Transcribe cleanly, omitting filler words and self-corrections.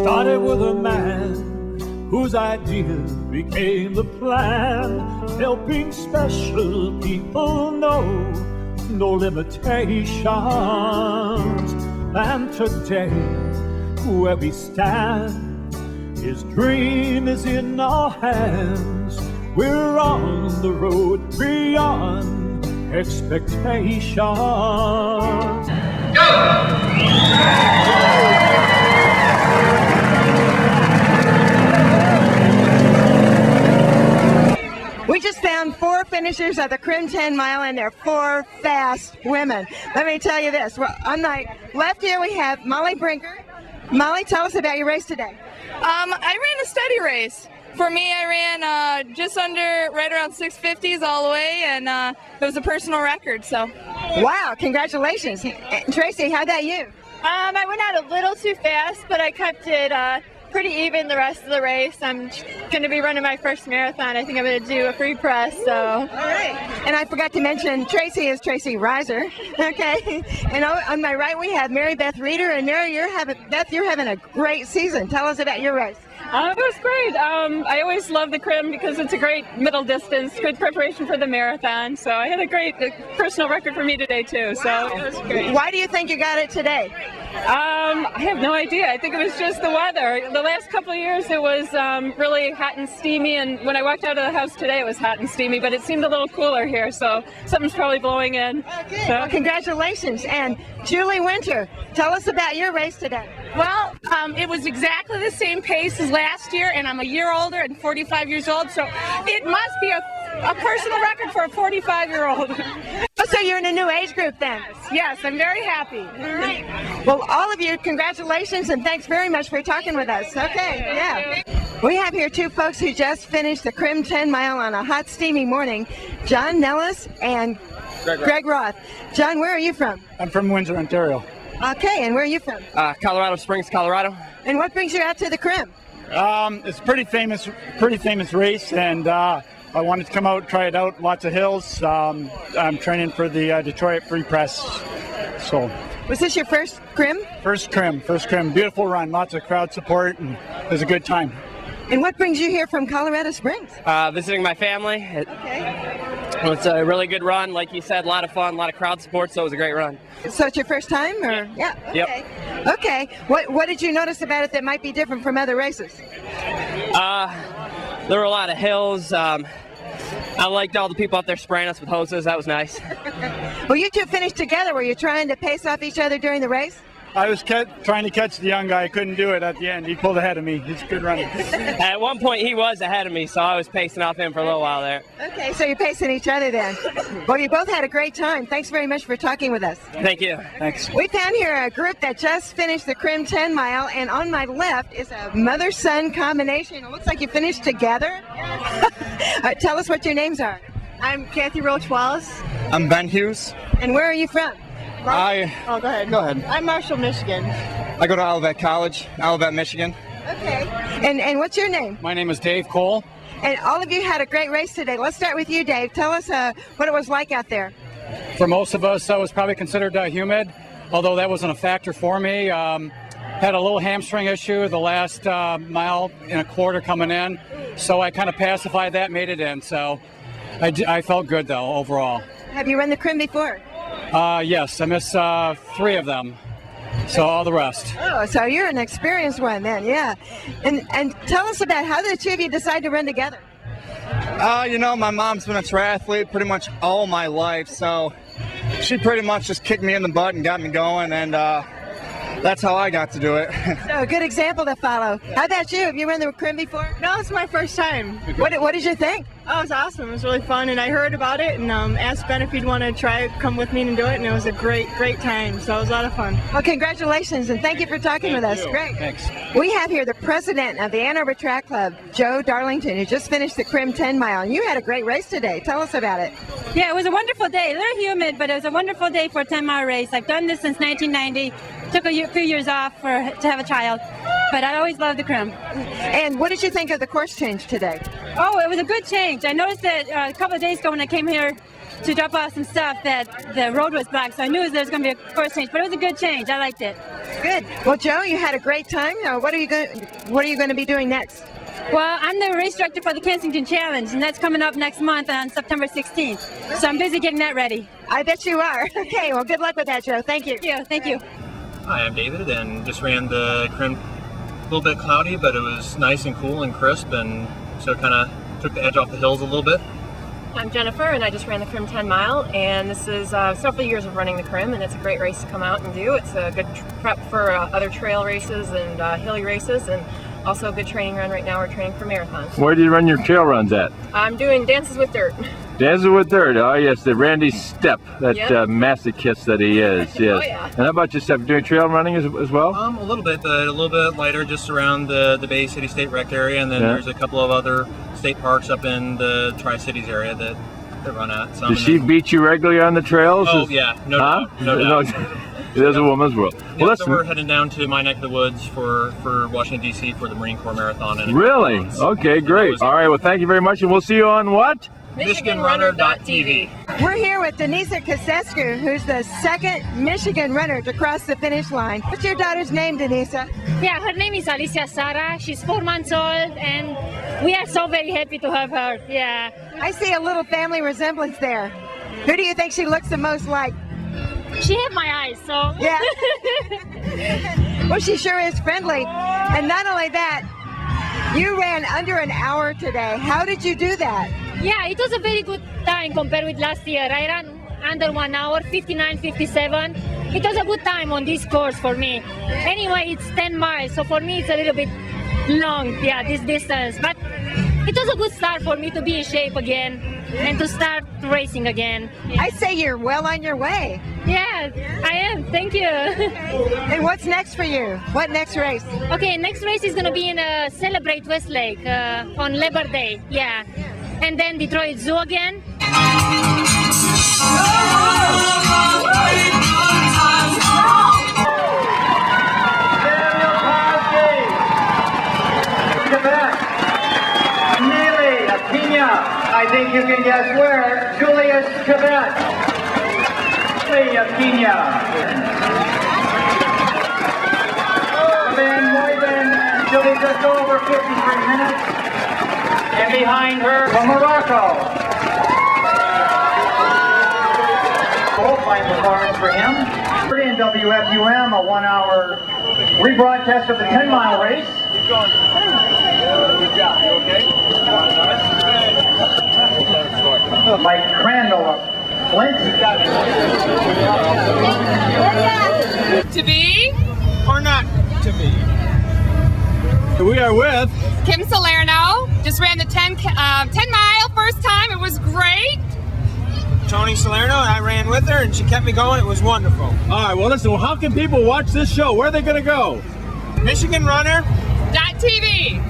started with a man whose idea became the plan, helping special people know no limitations. And today, where we stand, his dream is in our hands. We're on the road beyond expectations. Go! We just found 4 finishers at the Crim 10 mile, and they're 4 fast women. Let me tell you this. Well, on my left here we have Molly Brinker. Molly, tell us about your race today. I ran a steady race. For me, I ran just under, right around 650s all the way, and it was a personal record. So. Wow, congratulations. Tracy, how about you? I went out a little too fast, but I kept it pretty even the rest of the race. I'm going to be running my first marathon. I think I'm going to do a free press. So. All right. And I forgot to mention Tracy is Tracy Reiser. Okay. And on my right we have Mary Beth Reeder. And Mary, you're having a great season. Tell us about your race. It was great. I always love the Crim because it's a great middle distance, good preparation for the marathon. So I had a great personal record for me today too. Wow. So it was great. Why do you think you got it today? I have no idea. I think it was just the weather. The last couple of years it was really hot and steamy, and when I walked out of the house today it was hot and steamy, but it seemed a little cooler here, so something's probably blowing in. Okay. So. Well, congratulations. And Julie Winter, tell us about your race today. Well, it was exactly the same pace as last year, and I'm a year older and 45 years old, so it must be a personal record for a 45-year-old. So you're in a new age group then? Yes, I'm very happy. All right. Well, all of you, congratulations, and thanks very much for talking with us. Okay, yeah. We have here 2 folks who just finished the Crim 10 mile on a hot, steamy morning, John Nellis and Greg Roth. John, where are you from? I'm from Windsor, Ontario. Okay, and where are you from? Colorado Springs, Colorado. And what brings you out to the Crim? It's a pretty famous race, and I wanted to come out, try it out. Lots of hills. I'm training for the Detroit Free Press. So. Was this your first Crim? First Crim. Beautiful run. Lots of crowd support, and it was a good time. And what brings you here from Colorado Springs? Visiting my family. Okay. It's a really good run. Like you said, a lot of fun, a lot of crowd support, so it was a great run. So it's your first time? Or? Yeah. Okay. Yep. Okay. What did you notice about it that might be different from other races? There were a lot of hills. I liked all the people out there spraying us with hoses. That was nice. Well, you 2 finished together. Were you trying to pace off each other during the race? I was trying to catch the young guy. I couldn't do it at the end. He pulled ahead of me. He's a good runner. At one point, he was ahead of me, so I was pacing off him for a little while there. Okay, so you're pacing each other then. Well, you both had a great time. Thanks very much for talking with us. Thank you. Thanks. We found here a group that just finished the Crim 10 mile, and on my left is a mother-son combination. It looks like you finished together. Tell us what your names are. I'm Kathy Roach Wallace. I'm Ben Hughes. And where are you from? Go ahead. Go ahead. I'm Marshall, Michigan. I go to Olivet College, Olivet, Michigan. Okay. And what's your name? My name is Dave Cole. And all of you had a great race today. Let's start with you, Dave. Tell us what it was like out there. For most of us, it was probably considered humid, although that wasn't a factor for me. Had a little hamstring issue the last mile and a quarter coming in, so I kind of pacified that, made it in. So I felt good, though, overall. Have you run the Crim before? Yes, I missed 3 of them, so all the rest. Oh, so you're an experienced one then, yeah. And tell us about how the 2 of you decide to run together. My mom's been a triathlete pretty much all my life, so she pretty much just kicked me in the butt and got me going, and that's how I got to do it. So a good example to follow. How about you? Have you run the Crim before? No, it's my first time. What did you think? Oh, it was awesome. It was really fun, and I heard about it and asked Ben if he'd want to try it, come with me and do it, and it was a great time. So it was a lot of fun. Well, congratulations, and thank you for talking with us. Great. Thanks. We have here the president of the Ann Arbor Track Club, Joe Darlington, who just finished the Crim 10 mile, and you had a great race today. Tell us about it. Yeah, it was a wonderful day. A little humid, but it was a wonderful day for a 10-mile race. I've done this since 1990. Took a few years off to have a child, but I always loved the Crim. And what did you think of the course change today? Oh, it was a good change. I noticed that a couple of days ago when I came here, to drop off some stuff that the road was blocked, so I knew there was going to be a course change, but it was a good change. I liked it. Good. Well, Joe, you had a great time. What are you going to be doing next? Well, I'm the race director for the Kensington Challenge, and that's coming up next month on September 16th. So I'm busy getting that ready. I bet you are. Okay, well, good luck with that, Joe. Thank you. Thank you. Hi, I'm David, and just ran the Crim. A little bit cloudy, but it was nice and cool and crisp, and so it kind of took the edge off the hills a little bit. I'm Jennifer, and I just ran the Crim 10 mile, and this is several years of running the Crim, and it's a great race to come out and do. It's a good prep for other trail races and hilly races, and also a good training run. Right now we're training for marathons. Where do you run your trail runs at? I'm doing Dances with Dirt. Dances with Dirt, oh yes, the Randy Step, that masochist that he is, yes. Oh, yeah. And how about yourself, doing trail running as well? A little bit lighter, just around the Bay City State Rec area, and then there's a couple of other state parks up in the Tri-Cities area that run at. Does she beat you regularly on the trails? Oh yeah, no doubt. No doubt. It is a woman's world. Yeah, well, so we're heading down to my neck of the woods for Washington, D.C. for the Marine Corps Marathon. Really? Okay, great. All right, well, thank you very much, and we'll see you on what? MichiganRunner.tv. We're here with Denisa Kasescu, who's the second Michigan runner to cross the finish line. What's your daughter's name, Denisa? Yeah, her name is Alicia Sara. She's 4 months old, and we are so very happy to have her. Yeah. I see a little family resemblance there. Who do you think she looks the most like? She had my eyes, so. Yeah. Well, she sure is friendly. And not only that, you ran under an hour today. How did you do that? Yeah, it was a very good time compared with last year. I ran under 1 hour, 59:57. It was a good time on this course for me. Anyway, it's 10 miles, so for me it's a little bit long, this distance. But it was a good start for me to be in shape again and to start racing again. I say you're well on your way. Yeah, I am. Thank you. And what's next for you? What next race? Okay, next race is going to be in Celebrate Westlake on Labor Day. Yeah. And then Detroit Zoo again. I think you can guess where. Julius Quebec. Pina. Van Moyben, she'll be just over 53 minutes. And behind her, from Morocco. Full fine performance for him. In WFUM, a 1 hour rebroadcast of the 10-mile race. Keep going. Good job. You okay? Mike Crandall of Flint. To be or not to be? We are with Kim Salerno. Just ran the 10 mile first time. It was great. Tony Salerno, I ran with her and she kept me going. It was wonderful. All right, well, listen, how can people watch this show? Where are they going to go? MichiganRunner.tv.